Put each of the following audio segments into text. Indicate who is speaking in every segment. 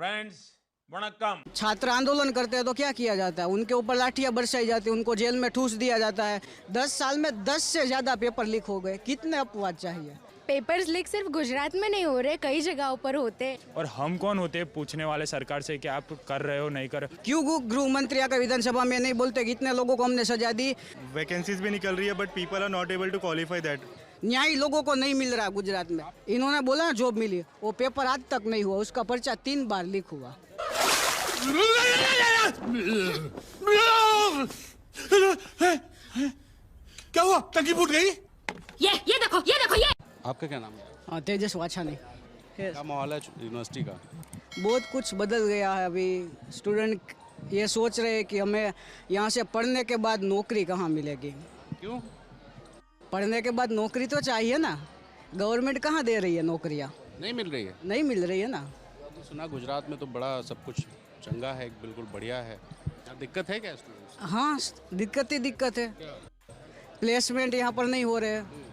Speaker 1: Friends वणक्कम।
Speaker 2: छात्र आंदोलन करते हैं तो क्या किया जाता है? उनके ऊपर लाठियां बरसाई जाती है, उनको जेल में ठूस दिया जाता है। 10 साल में 10 से ज्यादा पेपर लीक हो गए। कितने अपवाद चाहिए?
Speaker 3: पेपर्स लीक सिर्फ गुजरात में नहीं हो रहे, कई जगहों पर होते।
Speaker 4: और हम कौन होते हैं पूछने वाले सरकार से कि आप कर रहे हो नहीं कर रहे?
Speaker 2: क्यों गृह मंत्री आकर विधानसभा में नहीं बोलते कि इतने लोगों को हमने सजा दी?
Speaker 5: वैकेंसीज भी निकल रही है but people are not able to qualify that.
Speaker 2: न्याय लोगों को नहीं मिल रहा गुजरात में। इन्होंने बोला ना जॉब मिली, वो पेपर आज तक नहीं हुआ, उसका पर्चा 3 बार लीक हुआ।
Speaker 1: क्या हुआ? टंकी फूट गई?
Speaker 3: ये देखो ये।
Speaker 6: आपका क्या नाम है?
Speaker 2: हाँ, तेजस वाछानी।
Speaker 6: क्या माहौल है यूनिवर्सिटी का?
Speaker 2: बहुत कुछ बदल गया है। अभी स्टूडेंट ये सोच रहे हैं कि हमें यहाँ से पढ़ने के बाद नौकरी कहाँ मिलेगी।
Speaker 6: क्यों?
Speaker 2: पढ़ने के बाद नौकरी तो चाहिए ना। गवर्नमेंट कहाँ दे रही है नौकरियाँ?
Speaker 6: नहीं मिल रही है?
Speaker 2: नहीं मिल रही है ना।
Speaker 6: तो सुना गुजरात में तो बड़ा सब कुछ चंगा है, बिल्कुल बढ़िया है। क्या दिक्कत है क्या स्टूडेंट्स?
Speaker 2: हाँ, दिक्कत ही दिक्कत है। प्लेसमेंट यहाँ पर नहीं हो रहे हैं।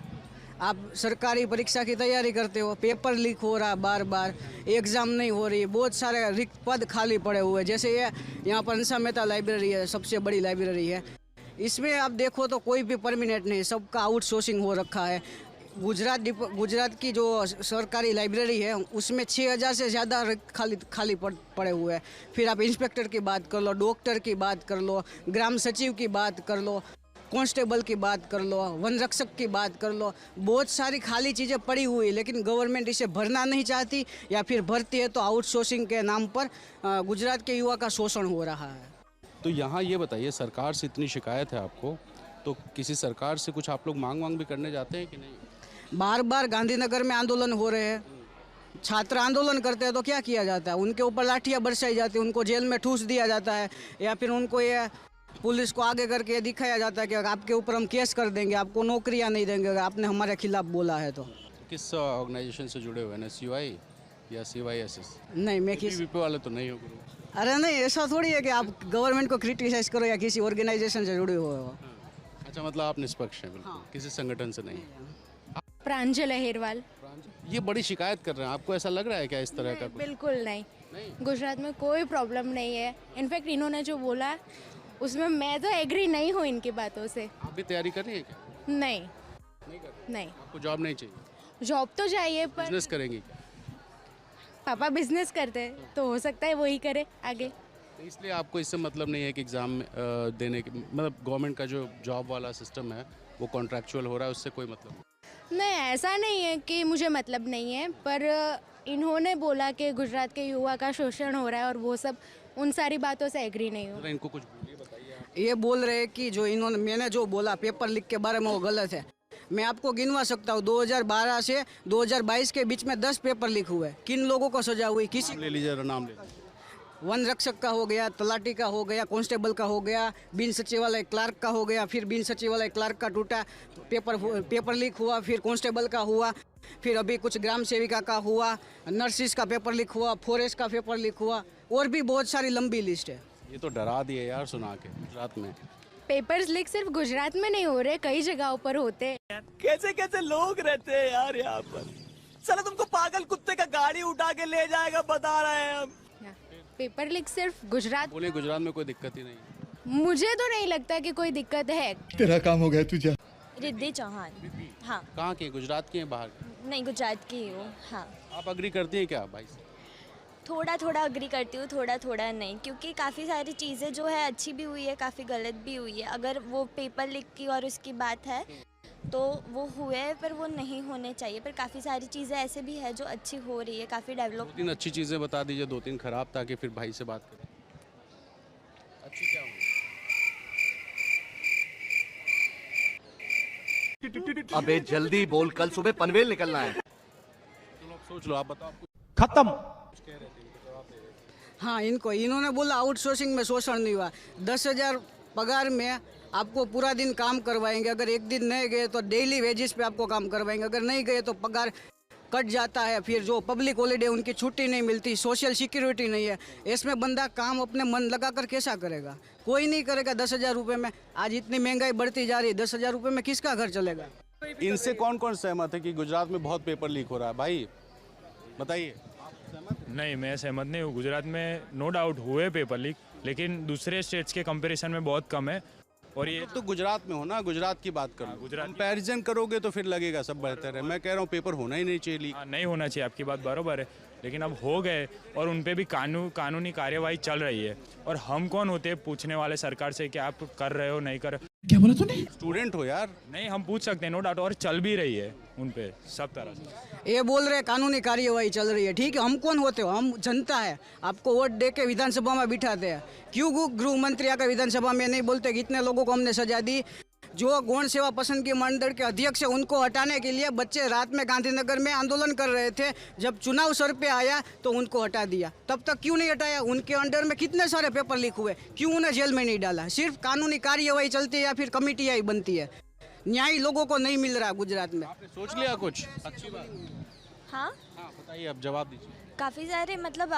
Speaker 2: आप सरकारी परीक्षा की तैयारी करते हो, पेपर लीक हो रहा बार बार, एग्ज़ाम नहीं हो रही, बहुत सारे रिक्त पद खाली पड़े हुए। जैसे ये यहाँ पर हंसा मेहता लाइब्रेरी है, सबसे बड़ी लाइब्रेरी है। इसमें आप देखो तो कोई भी परमानेंट नहीं, सबका आउटसोर्सिंग हो रखा है। गुजरात की जो सरकारी लाइब्रेरी है उसमें 6000 से ज़्यादा खाली पड़े हुए हैं। फिर आप इंस्पेक्टर की बात कर लो, डॉक्टर की बात कर लो, ग्राम सचिव की बात कर लो, कांस्टेबल की बात कर लो, वन रक्षक की बात कर लो। बहुत सारी खाली चीज़ें पड़ी हुई, लेकिन गवर्नमेंट इसे भरना नहीं चाहती, या फिर भरती है तो आउटसोर्सिंग के नाम पर गुजरात के युवा का शोषण हो रहा है।
Speaker 6: तो यहाँ ये बताइए, सरकार से इतनी शिकायत है आपको, तो किसी सरकार से कुछ आप लोग मांग भी करने जाते हैं कि नहीं?
Speaker 2: बार बार गांधीनगर में आंदोलन हो रहे हैं। छात्र आंदोलन करते हैं तो क्या किया जाता है? उनके ऊपर लाठियां बरसाई जाती है, उनको जेल में ठूस दिया जाता है, या फिर उनको ये पुलिस को आगे करके दिखाया जाता है कि आपके ऊपर हम केस कर देंगे, आपको नौकरियां नहीं देंगे अगर आपने हमारे खिलाफ बोला है तो।
Speaker 6: किस ऑर्गेनाइजेशन से जुड़े हुए हैं? SUI या CYSS?
Speaker 2: नहीं, मैं किसी
Speaker 6: PVP वाले तो नहीं हो?
Speaker 2: अरे नहीं, ऐसा थोड़ी है कि आप गवर्नमेंट को क्रिटिसाइज करो या किसी ऑर्गेनाइजेशन से जुड़े हुए हो।
Speaker 6: अच्छा, मतलब आप निष्पक्ष हैं बिल्कुल?
Speaker 2: हाँ।
Speaker 6: किसी संगठन से नहीं?
Speaker 3: प्रांजल अहिरवाल।
Speaker 6: ये बड़ी शिकायत कर रहे हैं, आपको ऐसा लग रहा है क्या इस तरह का कुछ?
Speaker 3: बिल्कुल नहीं, गुजरात में कोई प्रॉब्लम नहीं है। इनफैक्ट इन्होंने जो बोला उसमें मैं तो एग्री नहीं हूँ इनकी बातों से।
Speaker 6: आप भी तैयारी कर रही हैं क्या?
Speaker 3: नहीं
Speaker 6: नहीं कर रही?
Speaker 3: नहीं,
Speaker 6: आपको जॉब नहीं चाहिए?
Speaker 3: जॉब तो चाहिए, पर
Speaker 6: बिजनेस करेंगी क्या?
Speaker 3: पापा बिजनेस करते हैं तो हो सकता है वही करे आगे।
Speaker 6: तो इसलिए आपको इससे मतलब नहीं है कि एग्ज़ाम देने के, मतलब गवर्नमेंट का जो जॉब वाला सिस्टम है वो कॉन्ट्रैक्चुअल हो रहा है, उससे कोई मतलब नहीं?
Speaker 3: नहीं, ऐसा नहीं है कि मुझे मतलब नहीं है, पर इन्होंने बोला कि गुजरात के युवा का शोषण हो रहा है और वो सब, उन सारी बातों से एग्री नहीं हूँ।
Speaker 6: इनको कुछ बोलिए, बताइए आप।
Speaker 2: ये बोल रहे हैं कि जो मैंने जो बोला पेपर लीक के बारे में वो गलत है। मैं आपको गिनवा सकता हूँ, 2012 से 2022 के बीच में 10 पेपर लीक हुए। किन लोगों को सजा हुई? किसी
Speaker 6: ले लीजिए, नाम ले लीजिए।
Speaker 2: वन रक्षक का हो गया, तलाटी का हो गया, कांस्टेबल का हो गया, बिन सचिवालय क्लार्क का हो गया, फिर बिन सचिवालय क्लार्क का टूटा, पेपर लीक हुआ, फिर कांस्टेबल का हुआ, फिर अभी कुछ ग्राम सेविका का हुआ, नर्सिस का पेपर लीक हुआ, फॉरेस्ट का पेपर लीक हुआ, और भी बहुत सारी लंबी लिस्ट है।
Speaker 6: ये तो डरा दिए यार सुना के गुजरात में।
Speaker 3: पेपर्स लीक सिर्फ गुजरात में नहीं हो रहे, कई जगहों पर होते।
Speaker 7: कैसे कैसे लोग रहते हैं यार यहाँ पर। साला तुमको पागल कुत्ते का गाड़ी उठा के ले जाएगा, बता रहे हैं हम।
Speaker 3: पेपर लीक सिर्फ गुजरात,
Speaker 6: बोले गुजरात में कोई दिक्कत ही नहीं है?
Speaker 3: मुझे तो नहीं लगता कि कोई दिक्कत है।
Speaker 8: तेरा काम हो गया, तू जा।
Speaker 9: रिद्धि चौहान। हाँ।
Speaker 6: कहाँ की? गुजरात की हैं, बाहर की?
Speaker 9: नहीं, गुजरात की ही हूँ। हाँ।
Speaker 6: आप अग्री करती हैं क्या भाई से?
Speaker 9: थोड़ा थोड़ा अग्री करती हूँ, थोड़ा थोड़ा नहीं, क्योंकि काफ़ी सारी चीज़ें जो है अच्छी भी हुई है, काफ़ी गलत भी हुई है। अगर वो पेपर लीक की और उसकी बात है तो वो हुए, पर वो नहीं होने चाहिए। पर काफ़ी सारी चीज़ें ऐसे भी है जो अच्छी हो रही है, काफ़ी डेवलप।
Speaker 6: 2-3 अच्छी चीज़ें बता दीजिए, 2-3 खराब, ताकि फिर भाई से बात करें। अच्छी क्या हुई?
Speaker 8: अबे जल्दी बोल, कल सुबह पनवेल निकलना है।
Speaker 6: चलो आप सोच लो, आप बताओ।
Speaker 1: खत्म।
Speaker 2: हाँ, इन्होंने बोला आउटसोर्सिंग में शोषण नहीं हुआ। 10,000 पगार में आपको पूरा दिन काम करवाएंगे, अगर एक दिन नहीं गए तो डेली वेजेस पे आपको काम करवाएंगे, अगर नहीं गए तो पगार कट जाता है। फिर जो पब्लिक हॉलीडे उनकी छुट्टी नहीं मिलती, सोशल सिक्योरिटी नहीं है। इसमें बंदा काम अपने मन लगा कर कैसा करेगा? कोई नहीं करेगा 10,000 रुपये में। आज इतनी महंगाई बढ़ती जा रही है, 10,000 रुपये में किसका घर चलेगा?
Speaker 6: इनसे कौन कौन सहमत है कि गुजरात में बहुत पेपर लीक हो रहा है? भाई बताइए।
Speaker 4: नहीं, मैं सहमत नहीं हूँ। गुजरात में नो डाउट हुए पेपर लीक, लेकिन दूसरे स्टेट्स के कंपैरिजन में बहुत कम है। और ये
Speaker 6: तो गुजरात में हो ना, गुजरात की बात करो।
Speaker 4: गुजरात
Speaker 6: कंपैरिजन करोगे तो फिर लगेगा सब बेहतर है। मैं कह रहा हूँ पेपर होना ही नहीं चाहिए लीक।
Speaker 4: नहीं होना चाहिए, आपकी बात बराबर है, लेकिन अब हो गए और उन पे भी कानूनी कार्यवाही चल रही है। और हम कौन होते हैं पूछने वाले सरकार से कि आप कर रहे हो नहीं कर रहे हो?
Speaker 1: क्या बोला तूने?
Speaker 6: स्टूडेंट हो यार।
Speaker 4: नहीं, हम पूछ सकते हैं नो डाउट, और चल भी रही है उन पे सब तरह से।
Speaker 2: ये बोल रहे कानूनी कार्यवाही चल रही है, ठीक है। हम कौन होते हो? हम जनता है, आपको वोट दे के विधानसभा में बिठाते हैं। क्यों गृह मंत्री आकर विधानसभा में नहीं बोलते कि इतने लोगों को हमने सजा दी? जो गौण सेवा पसंदगी मंडल के अध्यक्ष है उनको हटाने के लिए बच्चे रात में गांधीनगर में आंदोलन कर रहे थे। जब चुनाव सर पे आया तो उनको हटा दिया। तब तक क्यों नहीं हटाया? उनके अंडर में कितने सारे पेपर लीक हुए, क्यों उन्हें जेल में नहीं डाला? सिर्फ कानूनी कार्यवाही चलती है या फिर कमेटियाँ ही बनती है। न्याय लोगों को नहीं मिल रहा गुजरात में।
Speaker 6: आपने सोच लिया कुछ अच्छी बात?
Speaker 9: हाँ
Speaker 6: हाँ बताइए, अब जवाब दीजिए।
Speaker 9: काफ़ी सारे मतलब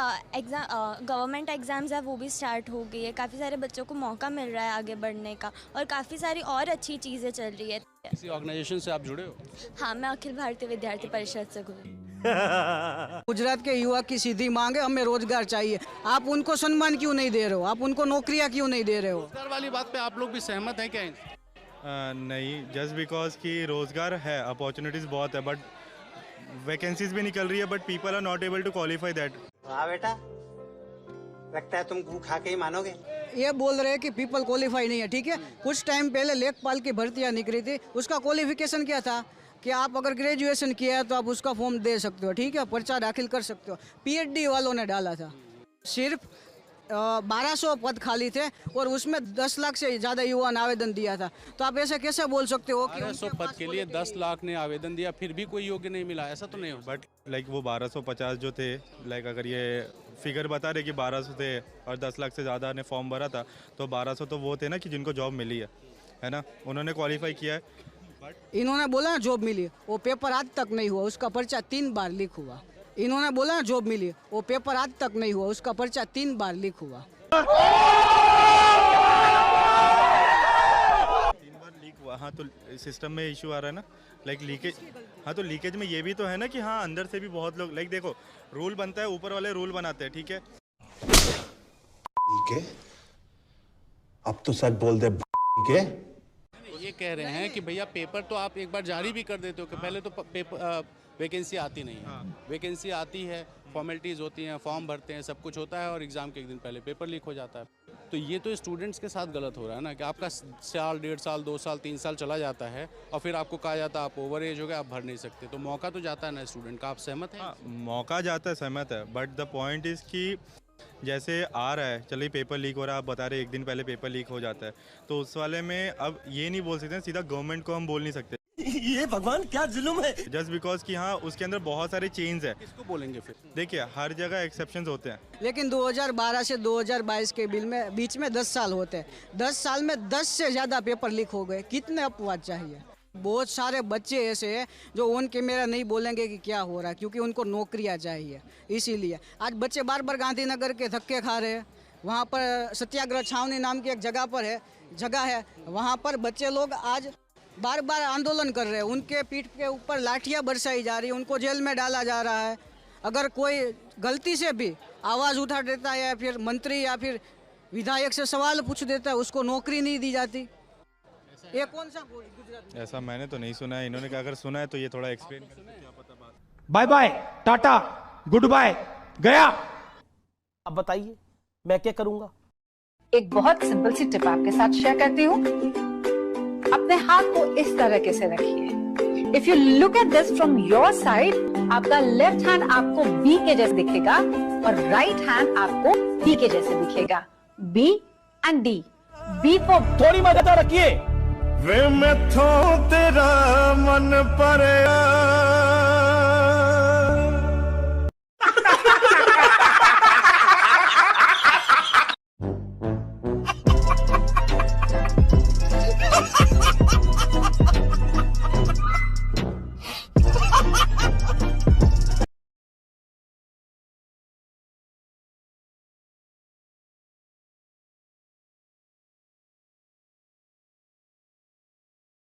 Speaker 9: गवर्नमेंट एग्ज़ाम्स है वो भी स्टार्ट हो गई है। काफ़ी सारे बच्चों को मौका मिल रहा है आगे बढ़ने का और काफ़ी सारी और अच्छी चीज़ें चल रही है।
Speaker 6: किसी ऑर्गेनाइजेशन से आप जुड़े हो?
Speaker 9: हाँ, मैं अखिल भारतीय विद्यार्थी परिषद से जुड़ी।
Speaker 2: गुजरात के युवा की सीधी मांग है, हमें रोजगार चाहिए। आप उनको सम्मान क्यों नहीं दे रहे हो? आप उनको नौकरियां क्यों नहीं दे रहे हो?
Speaker 6: रोजगार वाली बात पे आप लोग भी सहमत हैं क्या?
Speaker 5: नहीं, जस्ट बिकॉज कि रोज़गार है, अपॉर्चुनिटीज़ बहुत है, बट वैकेंसीज भी निकल रही है, but people are not able to qualify that.
Speaker 10: हाँ बेटा, लगता है तुम गू खा के ही मानोगे।
Speaker 2: ये बोल रहे हैं कि पीपल क्वालिफाई नहीं है, ठीक है। कुछ टाइम पहले लेखपाल की भर्तियां निकली थी, उसका क्वालिफिकेशन क्या था कि आप अगर ग्रेजुएशन किया है तो आप उसका फॉर्म दे सकते हो, ठीक है, पर्चा दाखिल कर सकते हो। पीएचडी वालों ने डाला था, सिर्फ 1200 पद खाली थे और उसमें 10 लाख से ज़्यादा युवा ने आवेदन दिया था। तो आप ऐसे कैसे बोल सकते हो कि
Speaker 6: 1200 पद के लिए 10 लाख ने आवेदन दिया, फिर भी कोई योग्य नहीं मिला? ऐसा तो नहीं हो।
Speaker 5: बट लाइक वो 1250 जो थे, लाइक अगर ये फिगर बता रहे कि 1200 थे और 10 लाख से ज़्यादा ने फॉर्म भरा था, तो 1200 तो वो थे ना कि जिनको जॉब मिली है ना, उन्होंने क्वालिफाई किया है।
Speaker 2: इन्होंने बोला ना जॉब मिली, वो पेपर आज तक नहीं हुआ, उसका पर्चा 3 बार लीक हुआ। इन्होंने बोला ना जॉब मिली, वो पेपर आज तक नहीं हुआ, उसका पर्चा 3 बार लीक हुआ।
Speaker 5: 3 बार लीक हुआ, हाँ, तो सिस्टम में इशू आ रहा है ना, लाइक लीकेज। हाँ, तो लीकेज में ये भी तो है ना कि हाँ, अंदर से भी बहुत लोग, लाइक देखो, रूल बनता है, ऊपर वाले रूल बनाते हैं, ठीक है।
Speaker 8: ठीक है, अब तो सच बोल दे। ठीक है,
Speaker 6: ये कह रहे हैं कि भैया पेपर तो आप एक बार जारी भी कर देते हो कि पहले तो पेपर वैकेंसी आती नहीं है। वैकेंसी आती है, फॉर्मेलिटीज़ होती हैं, फॉर्म भरते हैं, सब कुछ होता है और एग्ज़ाम के एक दिन पहले पेपर लीक हो जाता है। तो ये तो स्टूडेंट्स के साथ गलत हो रहा है ना कि आपका साल, 1.5 साल, 2 साल, 3 साल चला जाता है और फिर आपको कहा जाता है आप ओवर एज हो गए, आप भर नहीं सकते। तो मौका तो जाता है ना स्टूडेंट का। आप सहमत हैं?
Speaker 5: हाँ, मौका जाता है, सहमत है, बट द पॉइंट इज़ कि जैसे आ रहा है, चलिए पेपर लीक हो रहा है, आप बता रहे एक दिन पहले पेपर लीक हो जाता है, तो उस वाले में अब ये नहीं बोल सकते, सीधा गवर्नमेंट को हम बोल नहीं सकते।
Speaker 7: ये भगवान क्या जुल्म है।
Speaker 5: जस्ट बिकॉज कि हाँ, उसके अंदर बहुत सारे चेंज है।
Speaker 6: किसको बोलेंगे फिर?
Speaker 5: देखिए, हर जगह एक्सेप्शंस होते हैं,
Speaker 2: लेकिन 2012 से 2022 के बीच में 10 साल होते हैं। 10 साल में 10 से ज़्यादा पेपर लीक हो गए। कितने अपवाद चाहिए? बहुत सारे बच्चे ऐसे हैं जो ऑन कैमरा नहीं बोलेंगे कि क्या हो रहा है, क्योंकि उनको नौकरियां चाहिए। इसीलिए आज बच्चे बार बार गांधीनगर के धक्के खा रहे हैं। वहाँ पर सत्याग्रह छावनी नाम की एक जगह है, वहाँ पर बच्चे लोग आज बार बार आंदोलन कर रहे हैं। उनके पीठ के ऊपर लाठियाँ बरसाई जा रही है, उनको जेल में डाला जा रहा है। अगर कोई गलती से भी आवाज़ उठा देता है या फिर मंत्री या फिर विधायक से सवाल पूछ देता है, उसको नौकरी नहीं दी जाती। ये कौन सा गुजरात?
Speaker 5: ऐसा मैंने तो नहीं सुना है। इन्होंने कहा अगर सुना है तो ये थोड़ा एक्सप्लेन कर दो, क्या पता बात।
Speaker 1: Bye bye, tata, good bye, गया।
Speaker 7: अब बताइए मैं क्या करूंगा?
Speaker 11: एक बहुत सिंपल सी टिप आपके साथ शेयर करती हूँ। अपने हाथ को इस तरह से रखिए। If you look at this from your side, आपका लेफ्ट हैंड आपको बी के जैसे दिखेगा और राइट हैंड आपको डी के जैसे दिखेगा। B and D. B for
Speaker 7: थोड़ी मदद रखिए।
Speaker 5: वे मैं तेरा मन पर